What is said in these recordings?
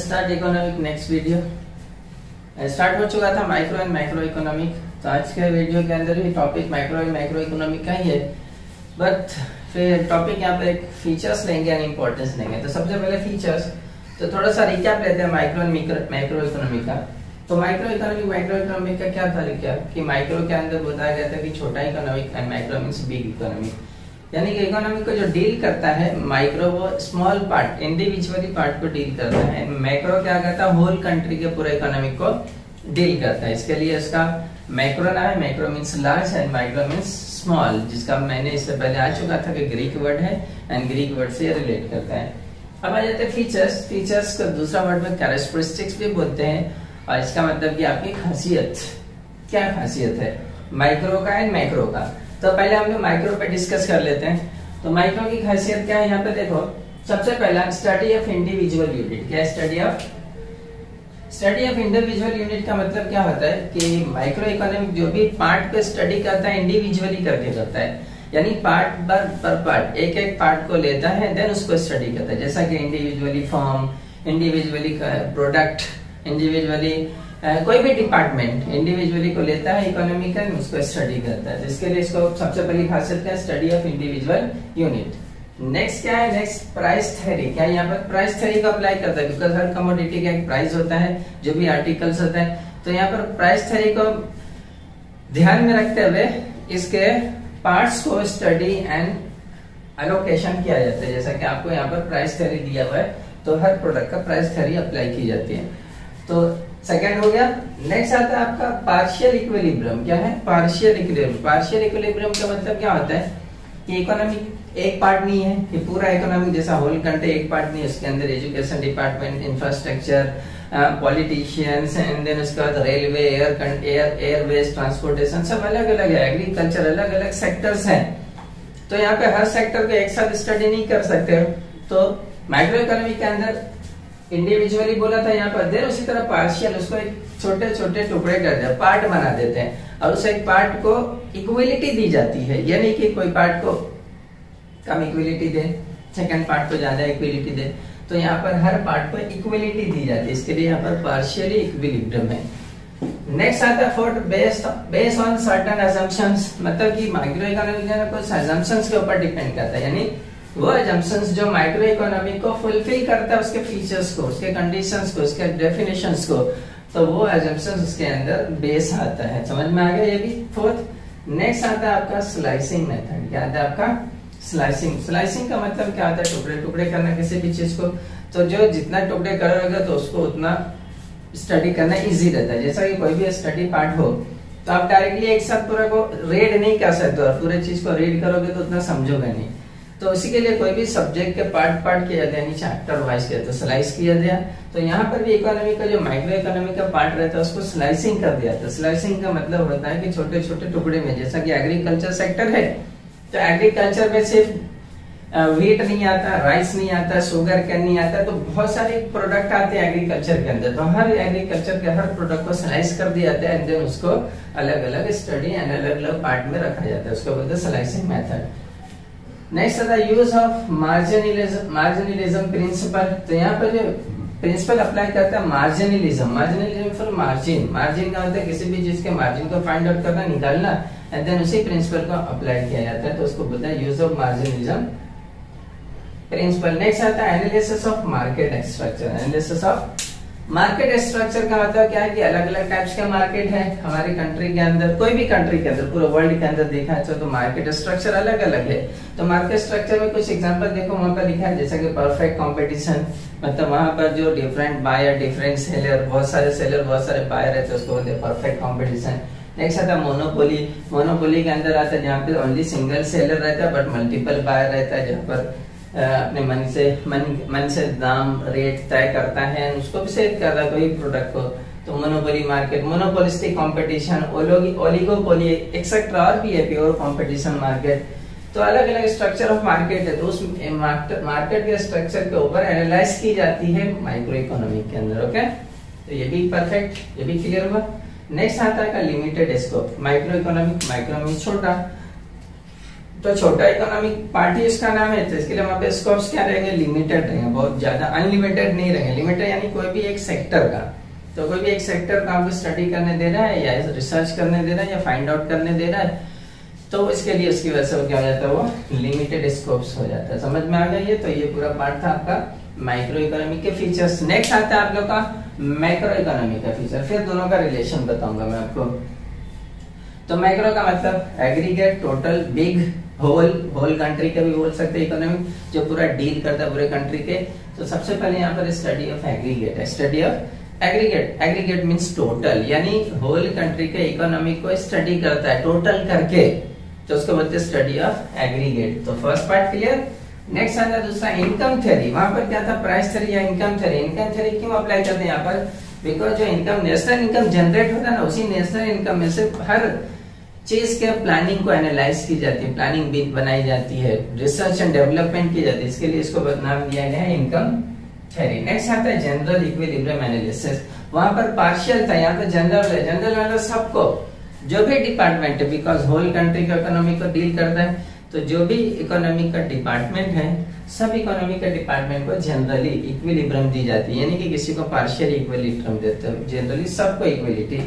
Start economic next video. Start हो चुका था माइक्रो एंड माइक्रो इकोनॉमिक। तो आज के वीडियो के अंदर भी topic micro and micro economic का ही है, बट फिर टॉपिक यहाँ पे एक फीचर्स लेंगे एंड इम्पोर्टेंस लेंगे। तो सबसे पहले फीचर्स, तो थोड़ा सा रिकैप लेते हैं माइक्रो एंड माइक्रो इकोनॉमिक का। तो माइक्रो इकोनॉमिक का क्या था रिकैप कि माइक्रो के अंदर बताया गया था कि छोटा economic and micro means big economic, यानी कि इकोनॉमिक को जो डील करता है माइक्रो वो स्मॉल पार्ट इंडिविजुअली पार्ट को डील करता है, मैक्रो क्या करता है होल कंट्री के पूरे इकोनॉमिक को डील करता है। इसके लिए इसका मैक्रो नाम है, macro means large and micro means small, जिसका मैंने इससे पहले आ चुका था कि ग्रीक वर्ड है एंड ग्रीक वर्ड से रिलेट करता है। अब आ जाते हैं फीचर्स। फीचर्स का दूसरा वर्ड में कैरेक्टरिस्टिक्स भी बोलते हैं, और इसका मतलब कि आपकी खासियत, क्या खासियत है माइक्रो का एंड मैक्रो का। तो पहले हम लोग माइक्रो पे डिस्कस कर लेते हैं। तो माइक्रो की खासियत क्या है यहाँ पे देखो, सबसे पहला स्टडी ऑफ इंडिविजुअल यूनिट। क्या स्टडी ऑफ इंडिविजुअल यूनिट का मतलब क्या होता है कि माइक्रो इकोनॉमिक जो भी पार्ट पे स्टडी करता है इंडिविजुअली करके करता है, यानी पार्ट पर पार्ट एक एक पार्ट को लेता है देन उसको स्टडी करता है। जैसा कि individually form, individually product, individually कोई भी डिपार्टमेंट इंडिविजुअली को लेता है इकोनॉमिकल, उसको स्टडी करता है। इसके लिए इसको सबसे पहली खासियत क्या है, study of individual unit. Next क्या है, नेक्स्ट प्राइस थ्योरी। क्या यहाँ पर प्राइस थ्योरी को अप्लाई करता है, बिकॉज हर कमोडिटी का एक प्राइस होता है, जो भी आर्टिकल्स होता है। तो यहाँ पर प्राइस थ्योरी को ध्यान में रखते हुए इसके पार्ट्स को स्टडी एंड एलोकेशन किया जाता है। जैसा कि आपको यहाँ पर प्राइस थ्योरी दिया हुआ है, तो हर प्रोडक्ट का प्राइस थ्योरी अप्लाई की जाती है। तो सेकंड हो गया। नेक्स्ट आता है आपका पार्शियल इक्विलिब्रियम। क्या है पार्शियल इक्विलिब्रियम? पार्शियल इक्विलिब्रियम का मतलब क्या होता है कि इकोनॉमिक एक पार्ट नहीं है, कि पूरा इकोनॉमिक जैसा होल कंट्री एक पार्ट नहीं है, उसके अंदर education department, infrastructure, politicians and then उसके बाद रेलवे, एयरवेज, ट्रांसपोर्टेशन, सब अलग अलग है, एग्रीकल्चर, अलग अलग सेक्टर्स हैं। तो यहाँ पे हर सेक्टर को एक साथ स्टडी नहीं कर सकते। तो माइक्रो इकोनॉमी के अंदर इंडिविजुअली बोला था यहाँ पर, देर उसी तरह पार्शियल उसको एक छोटे छोटे टुकड़े कर देते हैं, पार्ट बना देते हैं, और उस एक पार्ट को इक्वलिटी दी जाती है, यानी कि कोई पार्ट को कम इक्वलिटी दे, सेकंड पार्ट को ज्यादा इक्वलिटी दे। तो यहाँ पर हर पार्ट को इक्वलिटी दी जाती है, इसके लिए यहाँ पर पार्शियली इक्विलिब्रियम है। नेक्स्ट आता है fourth, based on certain assumptions, मतलब कि माइक्रो इकोनॉमी कुछ असम्पशंस के ऊपर डिपेंड करता है, यानी वो असम्पशंस जो माइक्रो इकोनॉमी को फुलफिल करता है, उसके फीचर्स को, उसके कंडीशंस को, उसके डेफिनेशंस को, तो वो असम्पशंस उसके अंदर बेस आता है। समझ में आ गया ये भी फोर्थ। नेक्स्ट आता है आपका स्लाइसिंग मेथड। क्या आता है आपका स्लाइसिंग? स्लाइसिंग का मतलब क्या होता है, टुकड़े टुकड़े करना किसी भी चीज को। तो जो जितना टुकड़े करोगे तो उसको उतना स्टडी करना इजी रहता है। जैसा कि कोई भी स्टडी पार्ट हो तो आप डायरेक्टली एक साथ पूरा को रीड नहीं कर सकते, और पूरे चीज को रीड करोगे तो उतना समझोगे नहीं। तो इसी के लिए कोई भी सब्जेक्ट के पार्ट किया जाता है, चैप्टर वाइज किया, तो स्लाइस किया गया। तो यहाँ पर भी इकोनॉमी का जो माइक्रो इकोनॉमी का पार्ट रहता है उसको स्लाइसिंग कर दिया। तो स्लाइसिंग का मतलब होता है कि छोटे छोटे टुकड़े में, जैसा कि एग्रीकल्चर सेक्टर है, तो एग्रीकल्चर में सिर्फ व्हीट नहीं आता, राइस नहीं आता, शुगर कैन नहीं आता, तो बहुत सारे प्रोडक्ट आते हैं एग्रीकल्चर के अंदर। तो हर एग्रीकल्चर के हर प्रोडक्ट को स्लाइस कर दिया जाता है एंड देन उसको अलग अलग स्टडी एंड अलग अलग पार्ट में रखा जाता है, उसको बोलते हैं स्लाइसिंग मेथड। नेक्स्ट आता है यूज ऑफ मार्जिनलिज्म प्रिंसिपल। तो यहाँ पर जो प्रिंसिपल अप्लाई करता है मार्जिनलिज्म फॉर मार्जिन। मार्जिन का मतलब किसी भी चीज के मार्जिन को फाइंड आउट करना, निकालना, एंड देन उसी प्रिंसिपल को अप्लाई किया जाता है, तो उसको बोलते हैं यूज ऑफ मार्जिनलिज्म प्रिंसिपल। नेक्स्ट आता है analysis of market structure. Analysis of market structure का मतलब क्या है कि अलग अलग टाइप्स के मार्केट है हमारी कंट्री के अंदर, कोई भी कंट्री के अंदर, पूरे वर्ल्ड के अंदर देखा है तो मार्केट स्ट्रक्चर अलग अलग है। तो मार्केट स्ट्रक्चर में कुछ एग्जांपल देखो वहां पर लिखा है, जैसा कि परफेक्ट कंपटीशन, मतलब वहां पर जो डिफरेंट बायर, डिफरेंट सेलर, बहुत सारे सेलर, बहुत सारे बायर रहते हैं, उसको बोलते हैं परफेक्ट कंपटीशन। नेक्स्ट आता है मोनोपोली। मोनोपोली के अंदर आता है जहाँ पे ओनली सिंगल सेलर रहता है बट मल्टीपल बायर रहता है, जहाँ पर अपने मन से दाम रेट तय करता है, उसको भी सेल कर रहा है कोई प्रोडक्ट को। तो monopoly market, monopolistic competition, oligopoly etcetera, और भी है प्योर कंपटीशन मार्केट। तो अलग अलग स्ट्रक्चर ऑफ मार्केट है, तो उस मार्केट के स्ट्रक्चर के ऊपर एनालाइज की जाती है माइक्रो इकोनॉमी के अंदर। ओके, तो ये भी परफेक्ट, ये भी क्लियर हुआ। नेक्स्ट आता है का limited scope. Micro economic, micro means छोटा, तो छोटा इकोनॉमिक पार्ट ही इसका नाम है, तो इसके लिए वहां पे स्कोप्स क्या रहेंगे, लिमिटेड रहेंगे, बहुत ज्यादा अनलिमिटेड नहीं रहेंगे। लिमिटेड यानी कोई भी एक सेक्टर का, तो कोई भी एक सेक्टर का आपको स्टडी करने दे रहा है या रिसर्च करने दे रहा है या फाइंड आउट करने दे रहा है, तो इसके लिए उसकी वजह से क्या हो जाता है, वो लिमिटेड स्कोप्स हो जाता है। समझ में आ गया ये? तो ये पूरा पार्ट था आपका माइक्रो इकोनॉमी के फीचर्स। नेक्स्ट आता है आप लोग का मैक्रो इकोनॉमी का फीचर, फिर दोनों का रिलेशन बताऊंगा मैं आपको। तो मैक्रो का मतलब aggregate, total, big, whole country का भी बोल सकते हैं इकोनॉमी, जो पूरा डील करता है पूरे कंट्री के। तो सबसे पहले यहाँ पर स्टडी ऑफ एग्रीगेट है, study of aggregate. Aggregate means total, यानी होल कंट्री के इकोनॉमी को स्टडी करता है टोटल करके, तो उसको बोलते हैं स्टडी ऑफ एग्रीगेट। तो फर्स्ट पार्ट क्लियर। नेक्स्ट आता है दूसरा इनकम थ्योरी। वहां पर क्या था, प्राइस थ्योरी या इनकम थ्योरी। इनकम थ्योरी क्यों अप्लाई करते हैं यहाँ पर, बिकॉज जो इनकम, नेशनल इनकम जनरेट होता है ना, उसी नेशनल इनकम में से हर चीज के प्लानिंग को एनालाइज की जाती है, प्लानिंग भी बनाई जाती है, रिसर्च एंड डेवलपमेंट की जाती है, इसके लिए इसको नाम दिया गया है इनकम थ्योरी। नेक्स्ट आता है जनरल इक्विलिब्रियम एनालिसिस। वहां पर पार्शियल था, यहाँ पे जनरल है। जनरल मतलब सबको, जो भी डिपार्टमेंट है, बिकॉज होल कंट्री का इकोनॉमी को डील करता है, तो जो भी इकोनॉमी का डिपार्टमेंट है, सब इकोनॉमी का डिपार्टमेंट को जनरली इक्विलिब्रियम दी जाती है, यानी कि किसी को पार्शियल इक्विलिब्रियम देते हैं, जनरली सबको इक्वलिटी।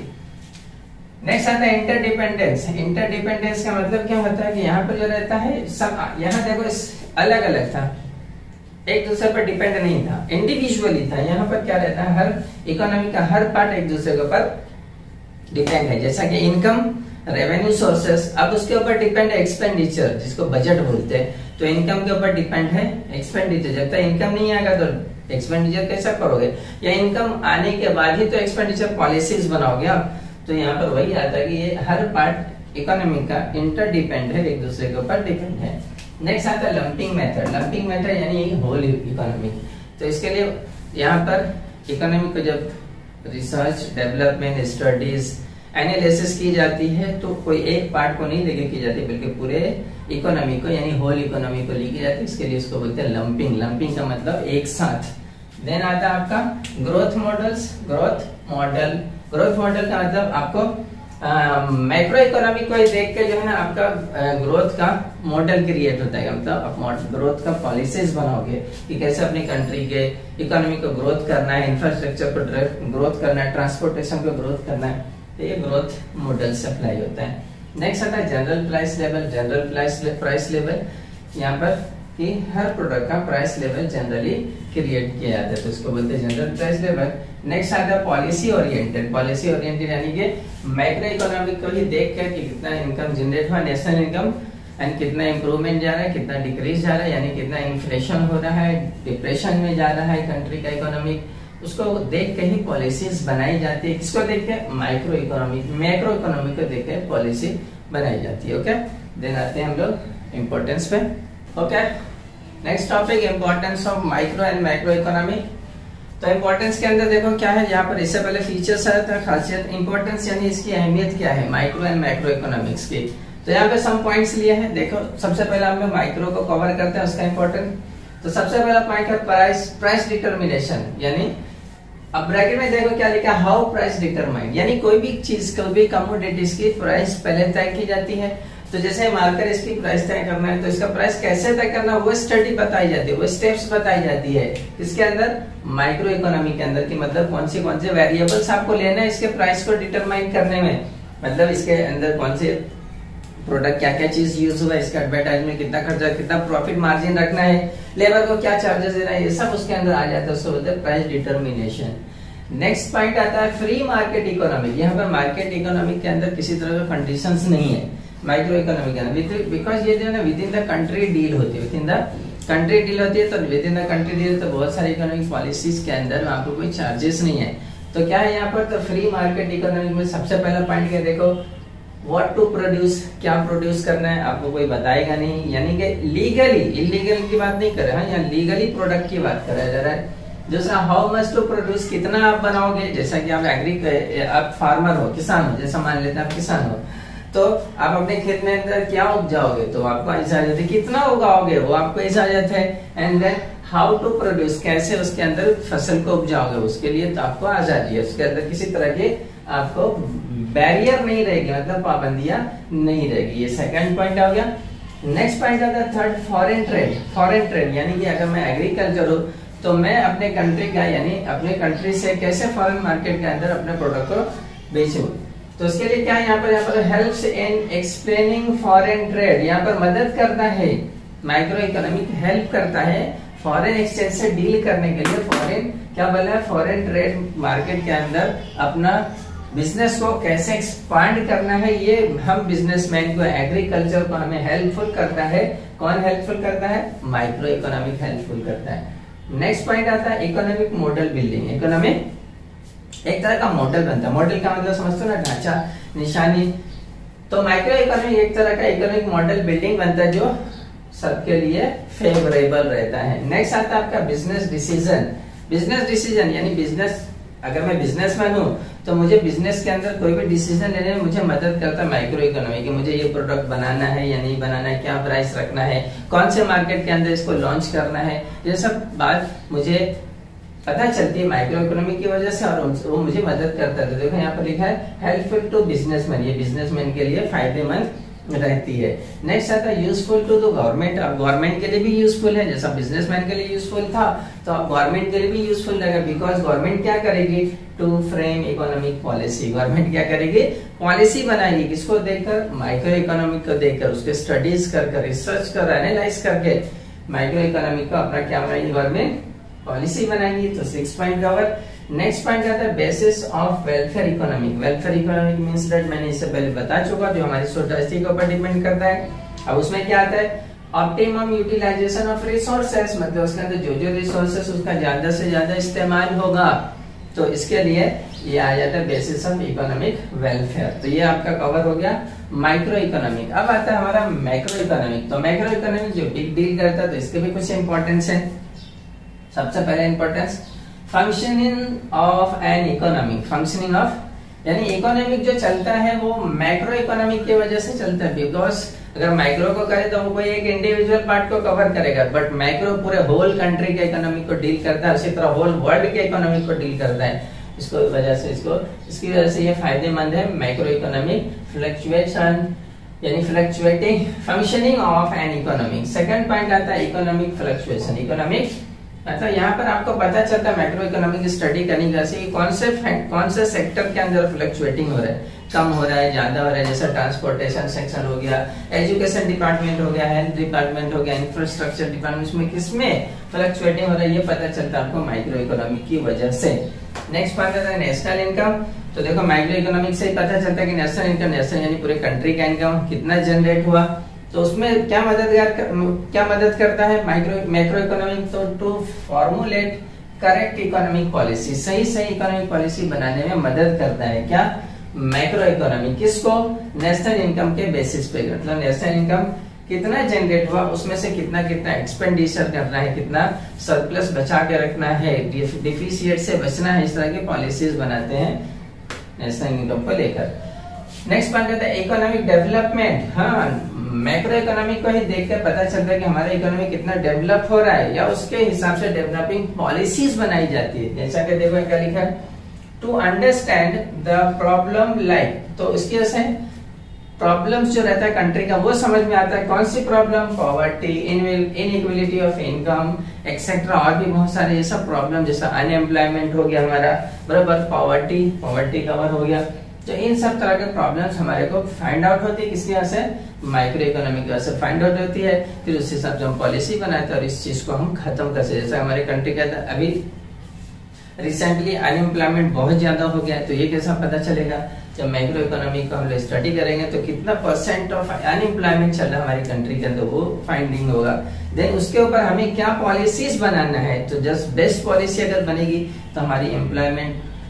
नेक्स्ट आता है इंटरडिपेंडेंस। इंटरडिपेंडेंस का मतलब क्या होता है कि यहाँ पर जो रहता है सब, यहाँ देखो अलग अलग था, एक दूसरे पर डिपेंड नहीं था, इंडिविजुअली था। यहाँ पर क्या रहता है, हर इकोनॉमी का हर पार्ट एक दूसरे के ऊपर डिपेंड है। जैसा कि इनकम, रेवेन्यू सोर्सेस, अब उसके ऊपर डिपेंड है एक्सपेंडिचर, जिसको बजट बोलते हैं। तो इनकम के ऊपर डिपेंड है एक्सपेंडिचर। जब तक इनकम नहीं आएगा तो एक्सपेंडिचर कैसा करोगे, या इनकम आने के बाद ही तो एक्सपेंडिचर पॉलिसीज बनाओगे आप। तो यहाँ पर वही आता है कि ये हर पार्ट इकोनॉमी का इंटरडिपेंड है, एक दूसरे के ऊपर डिपेंड है। नेक्स्ट आता है लंपिंग मेथड। लंपिंग मेथड यानी होल इकोनॉमी। तो इसके लिए यहाँ पर इकोनॉमी को जब रिसर्च, डेवलपमेंट, स्टडीज, एनालिसिस की जाती है, तो कोई एक पार्ट को नहीं लेके की जाती, बल्कि पूरे इकोनॉमी को यानी होल इकोनॉमी को लेके जाती है। इसके लिए इसको बोलते हैं लंपिंग। लंपिंग का मतलब एक साथ। देन आता है आपका ग्रोथ मॉडल्स। ग्रोथ मॉडल का मतलब आपको मैक्रो इकोनॉमी को देख के जो है ना, आपका ग्रोथ का मॉडल क्रिएट होता है। मतलब आप ग्रोथ का पॉलिसीज बनाओगे कि कैसे अपनी कंट्री के इकोनॉमी को ग्रोथ करना है, इंफ्रास्ट्रक्चर को ग्रोथ करना है, ट्रांसपोर्टेशन को ग्रोथ करना है। तो ये ग्रोथ मॉडल से अप्लाई होता है। नेक्स्ट आता है general price level. General price level यहाँ पर कि हर प्रोडक्ट का प्राइस लेवल जनरली क्रिएट किया जाता है, तो इसको बोलते हैं जनरल प्राइस लेवल। नेक्स्ट आता है पॉलिसी ओरिएंटेड। पॉलिसी ओरिएंटेड यानी कि मैक्रो इकोनॉमी को ही देख कर कि कितना इनकम जनरेट हुआ, नेशनल इनकम, एंड कितना इंप्रूवमेंट जा रहा है, कितना डिक्रीज जा रहा है, यानी कितना इन्फ्लेशन हो रहा है, डिप्रेशन में जा रहा है कंट्री का इकोनॉमी, उसको देख के ही पॉलिसीज बनाई जाती है। किसको देख के, माइक्रो इकोनॉमी, मैक्रो इकोनॉमी को देख के पॉलिसी बनाई जाती है। ओके, देन आते हैं हम लोग इम्पोर्टेंस पे। Okay, next topic importance of micro and macro economy. तो इम्पोर्टेंस के अंदर देखो क्या है, यहाँ पर इससे पहले फीचर्स आया था, खासियत, इम्पोर्टेंस यानी इसकी अहमियत क्या है माइक्रो एंड मैक्रो इकोनॉमिक्स की। तो यहाँ पे सम पॉइंट्स लिए हैं। देखो सबसे पहले हम लोग माइक्रो को कवर करते हैं, उसका इम्पोर्टेंस। तो सबसे पहला पॉइंट है प्राइस डिटर्मिनेशन, यानी अब ब्रैकेट में देखो क्या लिखा, हाउ प्राइस डिटरमाइंड, यानी कोई भी चीज, कोई भी कमोडिटीज की प्राइस पहले तय की जाती है। तो जैसे मार्कर इसकी प्राइस तय करना है, तो इसका प्राइस कैसे तय करना है वो स्टडी बताई जाती है, वो स्टेप्स बताई जाती है। इसके अंदर माइक्रो इकोनॉमी के अंदर की मतलब कौन से वेरिएबल्स आपको लेना है इसके प्राइस को डिटरमाइन करने में, मतलब इसके अंदर कौन से प्रोडक्ट, क्या क्या चीज यूज हुआ है, इसका एडवर्टाइजमेंट कितना खर्चा, कितना प्रॉफिट मार्जिन रखना है, लेबर को क्या चार्जेस देना है, ये सब उसके अंदर आ जाता है, उसको बोलते हैं प्राइस डिटर्मिनेशन। नेक्स्ट पॉइंट आता है फ्री मार्केट इकोनॉमी। यहाँ पर मार्केट इकोनॉमी के अंदर किसी तरह का कंडीशंस नहीं है माइक्रो इकोनॉमी के अंदर, बिकॉज ये जो है ना with in the country deal होती है, with in the country deal होती है। तो with in the country deal तो बहुत सारी इकोनॉमिक पॉलिसीज के अंदर आपको कोई चार्जेस नहीं है। तो क्या है यहाँ पर, तो फ्री मार्केट इकोनॉमी में सबसे पहला पॉइंट क्या देखो, व्हाट टू प्रोड्यूस, क्या प्रोड्यूस करना है आपको कोई बताएगा नहीं, यानी कि लीगली, इलीगल की बात नहीं कर रहे हैं, यहाँ लीगली प्रोडक्ट की बात करा जा रहा है। दूसरा हाउ मच टू प्रोड्यूस, कितना आप बनाओगे, जैसा कि आप फार्मर हो, किसान हो, जैसा मान लेते हैं आप किसान हो, तो आप अपने खेत में अंदर क्या उपजाओगे, तो आपको ऐसा आ जाता है, कितना उगाओगे वो आपको ऐसा आ जाता है। And then how to produce, कैसे उसके अंदर फसल को उपजाओगे, उसके लिए तो आपको आजादी है, उसके अंदर किसी तरह के आपको बैरियर नहीं रहेगी, मतलब पाबंदियां नहीं रहेगी। ये सेकंड पॉइंट आ गया। नेक्स्ट पॉइंट आता है third, foreign trade. Foreign trade यानी कि अगर मैं एग्रीकल्चर हूँ तो मैं अपने कंट्री का यानी अपने कंट्री से कैसे फॉरेन मार्केट के अंदर अपने प्रोडक्ट को बेचूं। तो इसके लिए क्या यहाँ पर helps in explaining foreign trade, यहाँ पर मदद करता है, माइक्रो इकोनॉमिक हेल्प करता है फॉरेन एक्सचेंज से डील करने के लिए। फॉरेन क्या बोला है, फॉरेन ट्रेड मार्केट के अंदर अपना बिजनेस को कैसे एक्सपांड करना है, ये हम बिजनेसमैन को, एग्रीकल्चर को हमें हेल्पफुल करता है। कौन हेल्पफुल करता है, माइक्रो इकोनॉमिक हेल्पफुल करता है। नेक्स्ट पॉइंट आता है इकोनॉमिक मॉडल बिल्डिंग। इकोनॉमिक एक तरह का मॉडल बनता है, मॉडल का मतलब समझते हो ना, ढांचा, निशानी। तो माइक्रो इकोनॉमिक एक तरह का इकोनॉमिक मॉडल बिल्डिंग बनता है जो सबके लिए फेवरेबल रहता है। नेक्स्ट आता है आपका बिजनेस डिसीजन। बिजनेस डिसीजन यानी बिजनेस, अगर मैं बिजनेसमैन हूँ तो मुझे बिजनेस के अंदर कोई भी डिसीजन लेने में मुझे मदद करता है माइक्रो इकोनॉमी, कि मुझे ये प्रोडक्ट बनाना है या नहीं बनाना है, क्या प्राइस रखना है, कौन से मार्केट के अंदर इसको लॉन्च करना है, ये सब बात मुझे पता चलती है माइक्रो इकोनॉमी की वजह से, और वो मुझे मदद करता है। तो देखो यहाँ पर लिखा है हेल्पफुल टू बिजनेसमैन, ये बिजनेसमैन के लिए फायदेमंद रहती है। नेक्स्ट आता है यूजफुल टू द गवर्नमेंट। अब गवर्नमेंट के लिए भी यूजफुल है, जैसा बिजनेसमैन के लिए यूजफुल था तो अब गवर्नमेंट के लिए भी यूजफुल रहेगा, बिकॉज गवर्नमेंट क्या करेगी, to frame economic policy. Government क्या करेगी, पॉलिसी बनाएगी, किसको देखकर, माइक्रो इकोनॉमिक को देखकर, उसके स्टडीज कर, रिसर्च कर, एनालाइज करके माइक्रो इकोनॉमिक को अपना क्या बनाएगी, गवर्नमेंट पॉलिसी बनाएगी। तो 6 पॉइंट कवर। नेक्स्ट पॉइंट आता है basis of welfare economic. Welfare economic means that मैंने इससे पहले बता चुका, जो हमारी सोसाइटी के ऊपर डिपेंड करता है। अब उसमें क्या आता है, ऑप्टिमम यूटिलाइजेशन ऑफ रिसोर्सेस, मतलब उसके अंदर जो जो रिसोर्सेस उसका ज्यादा से ज्यादा इस्तेमाल होगा, तो इसके लिए ये आ जाता है बेसिस ऑफ इकोनॉमिक वेलफेयर। तो ये आपका कवर हो गया माइक्रो इकोनॉमिक। अब आता है हमारा मैक्रो इकोनॉमिक। तो मैक्रो इकोनॉमिक जो बिग डील करता है, तो इसके भी कुछ इंपॉर्टेंस है। सबसे पहले importance, functioning of an economic. Functioning of यानी इकोनॉमिक जो चलता है वो मैक्रो इकोनॉमिक की वजह से चलता है, बिकॉज अगर माइक्रो को करे तो वो कोई एक इंडिविजुअल पार्ट को कवर करेगा, बट मैक्रो पूरे होल कंट्री के इकोनॉमिक को डील करता है, उसी तरह होल वर्ल्ड के इकोनॉमिक को डील करता है। इसको वजह से इसकी वजह से ये फायदेमंद है मैक्रो इकोनॉमिक फ्लक्चुएशन यानी fluctuating functioning of an economic. Second point आता है इकोनॉमिक फ्लक्चुएशन। इकोनॉमिक मतलब यहाँ पर आपको पता चलता है मैक्रो इकोनॉमिक स्टडी करने का कि कौन से सेक्टर के अंदर फ्लक्चुएटिंग हो रहा है, कम हो रहा है, ज्यादा हो रहा है। जैसे ट्रांसपोर्टेशन सेक्शन हो गया, एजुकेशन डिपार्टमेंट हो गया, हेल्थ डिपार्टमेंट हो गया, इंफ्रास्ट्रक्चर डिपार्टमेंट में किसमें फ्लक्चुएटिंग हो रहा है, ये पता चलता है आपको माइक्रो इकोनॉमिक की वजह से। नेक्स्ट पॉइंट है नेशनल इनकम। तो देखो माइक्रो इकोनॉमिक से ही पता चलता है कि नेशनल इनकम, नेशनल यानी पूरे कंट्री का इनकम कितना जनरेट हुआ, तो उसमें क्या मदद करता है मैक्रो इकोनॉमिक, तो to formulate correct economic policy, सही इकोनॉमिक पॉलिसी बनाने में मदद करता है। क्या, मैक्रो इकोनॉमिक। किसको, नेशनल इनकम के बेसिस पे, मतलब नेशनल इनकम कितना जनरेट हुआ, उसमें से कितना एक्सपेंडिचर करना है, कितना सरप्लस बचा के रखना है, डिफिशिएट से बचना है, इस तरह की पॉलिसीज बनाते हैं नेशनल इनकम को लेकर। नेक्स्ट पॉइंट आता है इकोनॉमिक डेवलपमेंट। हाँ, मैक्रो इकोनॉमिक को ही देखकर पता चलता है कि हमारा इकोनॉमी कितना डेवलप हो रहा है, या उसके हिसाब से डेवलपिंग पॉलिसीज बनाई जाती है। जैसा कि देखो क्या लिखा है, to understand the problem like, तो इसकी वजह से प्रॉब्लम्स जो रहता है कंट्री का वो समझ में आता है। कौन सी problem, poverty, inequality of income etcetera, और भी बहुत सारे ये सब प्रॉब्लम, जैसा अनएम्प्लॉयमेंट हो गया हमारा, बराबर, पॉवर्टी कवर हो गया। तो इन सब तरह के प्रॉब्लम्स हमारे को फाइंड आउट होती है, किसकी वजह से, माइक्रो इकोनॉमिक की वजह से फाइंड आउट होती है। फिर उस हिसाब से हम पॉलिसी बनाते हैं और इस चीज को हम खत्म कर सकते। जैसे हमारे कंट्री का अभी रिसेंटली अनएम्प्लॉयमेंट बहुत ज्यादा हो गया है, तो ये कैसा पता चलेगा, जब माइक्रो इकोनॉमी को हम स्टडी करेंगे तो कितना % ऑफ अनएम्प्लॉयमेंट चल रहा है हमारी कंट्री के अंदर, वो फाइंडिंग होगा। देन उसके ऊपर हमें क्या पॉलिसीज बनाना है, तो जस्ट बेस्ट पॉलिसी अगर बनेगी तो हमारी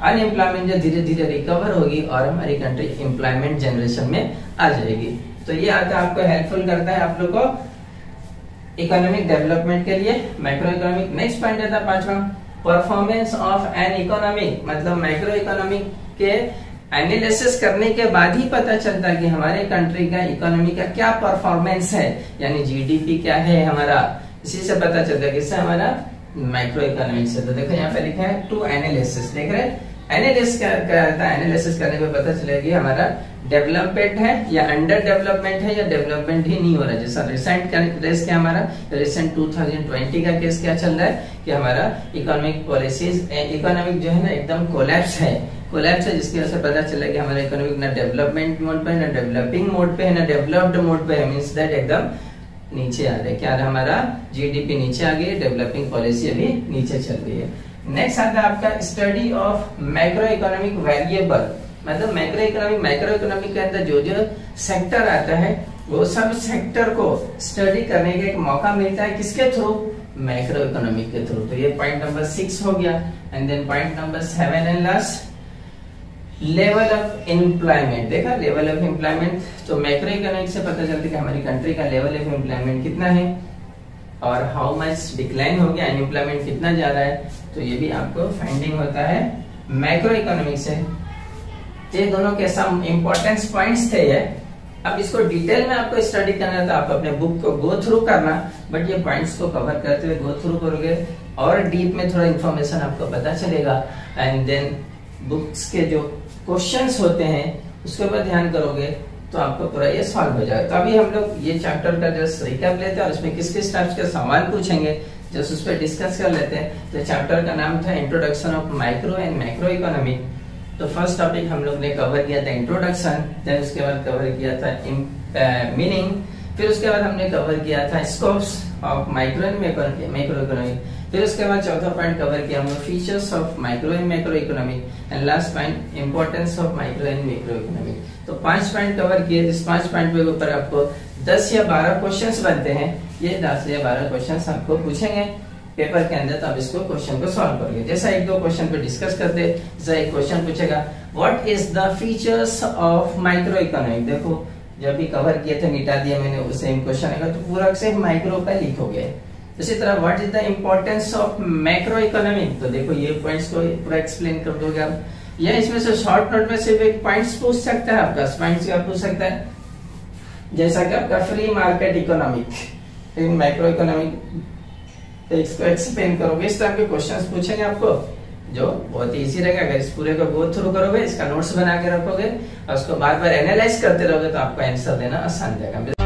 अनएम्प्लॉयमेंट जो धीरे धीरे रिकवर होगी और हमारी कंट्री एम्प्लॉयमेंट जनरेशन में आ जाएगी। तो ये आता है आपको हेल्पफुल करता है आप लोग को इकोनॉमिक डेवलपमेंट के लिए माइक्रो इकोनॉमिक। नेक्स्ट पॉइंट आता है 5वां, परफॉर्मेंस ऑफ एन इकोनॉमिक। मतलब माइक्रो इकोनॉमिक के एनालिसिस करने के बाद ही पता चलता है कि हमारे कंट्री का इकोनॉमी का क्या परफॉर्मेंस है, यानी जीडीपी क्या है हमारा, इसी से पता चलता है। किससे, हमारा माइक्रो इकोनॉमिक से। तो देखो यहाँ पे लिखा है टू एनालिसिस, देख रहे हैं, एनालिसिस करता है, एनालिसिस करने पे पता चलेगा कि हमारा डेवलपमेंट है या अंडर डेवलपमेंट है या डेवलपमेंट ही नहीं हो रहा है। जैसा रिसेंट का केस क्या हमारा, रिसेंट 2020 का केस क्या चल रहा है कि हमारा इकोनॉमिक पॉलिसीज, इकोनॉमिक जो है ना एकदम कोलैप्स है, जिसकी वजह से पता चला कि हमारा इकोनॉमिक ना डेवलपमेंट मोड पे, ना डेवलपिंग मोड पे है, ना डेवलप्ड मोड पे है, मींस दैट एकदम नीचे आ रहा है। क्या हमारा जीडीपी नीचे आ गई, डेवलपिंग पॉलिसी अभी नीचे चल रही है। नेक्स्ट आता है आपका study of macro economic variable, मतलब मैक्रो इकोनॉमिक के अंदर जो जो सेक्टर आता है वो सब सेक्टर को स्टडी करने का एक मौका मिलता है, किसके थ्रू, मैक्रो इकोनॉमिक के थ्रू। तो ये पॉइंट नंबर 6 हो गया। And then point number 7 and last, level of employment. देखा लेवल ऑफ एम्प्लॉयमेंट, तो मैक्रो इकोनॉमिक से पता चलता है कि हमारी कंट्री का लेवल ऑफ एम्प्लॉयमेंट कितना है और हाउ मच डिक्लाइन हो गया, अनएम्प्लॉयमेंट कितना जा रहा है, तो ये भी आपको फाइंडिंग होता है मैक्रो इकोनॉमिक से। ये दोनों के सम इंपॉर्टेंट पॉइंट्स थे ये। अब इसको डिटेल में आपको स्टडी करना है तो आप अपने बुक को गो थ्रू करना, बट ये पॉइंट्स को कवर करते हुए गो थ्रू करोगे और डीप में थोड़ा इन्फॉर्मेशन आपको पता चलेगा। एंड देन बुक्स के जो क्वेश्चंस होते हैं उसके ऊपर ध्यान करोगे तो आपको पूरा ये सॉल्व हो जाएगा। तो अभी हम लोग ये चैप्टर का जस्ट रिकैप लेते हैं और उसमें किस किस टाइप्स के सवाल पूछेंगे जस्ट उस पर डिस्कस कर लेते हैं। तो चैप्टर का नाम था introduction of micro and macro economic. तो फर्स्ट टॉपिक हम लोग ने कवर किया था इंट्रोडक्शन, देन उसके बाद कवर किया था मीनिंग, फिर उसके बाद हमने कवर किया था scopes of micro and macro economic, फिर उसके बाद चौथा पॉइंट कवर किया हमने features of micro and macro economic and last point importance of micro and macro economic. तो 5 पॉइंट कवर किए, जिस 5 पॉइंट के ऊपर आपको 10 या 12 क्वेश्चंस बनते हैं। ये 10 या 12 क्वेश्चंस आपको पूछेंगे पेपर के अंदर, तो आप इसको क्वेश्चन को सॉल्व करोगे। जैसा एक दो क्वेश्चन पे डिस्कस करते, जैसा एक क्वेश्चन पूछेगा what is the features of micro economic. देखो जब भी कवर किए थे मिटा दिया मैंने, उस सेम क्वेश्चन आएगा तो पूरा से माइक्रो का लिख हो गया। इसी तरह what is the importance of macro economic, तो देखो ये पॉइंट्स को पूरा एक्सप्लेन कर दोगे आप। या इसमें से शॉर्ट नोट में सिर्फ एक पॉइंट्स पूछ सकता है आपका, पॉइंट्स क्या पूछ सकता है, जैसा कि आपका फ्री मार्केट इकोनॉमिक इन मैक्रो इकोनॉमिक, इसको एक्सप्लेन करोगे। इस तरह के क्वेश्चंस पूछेंगे आपको जो बहुत ही इजी रहेगा। अगर इस पूरे को गो थ्रू करोगे, इसका नोट्स बना के रखोगे और उसको बार बार एनालाइज करते रहोगे तो आपको आंसर देना आसान रहेगा।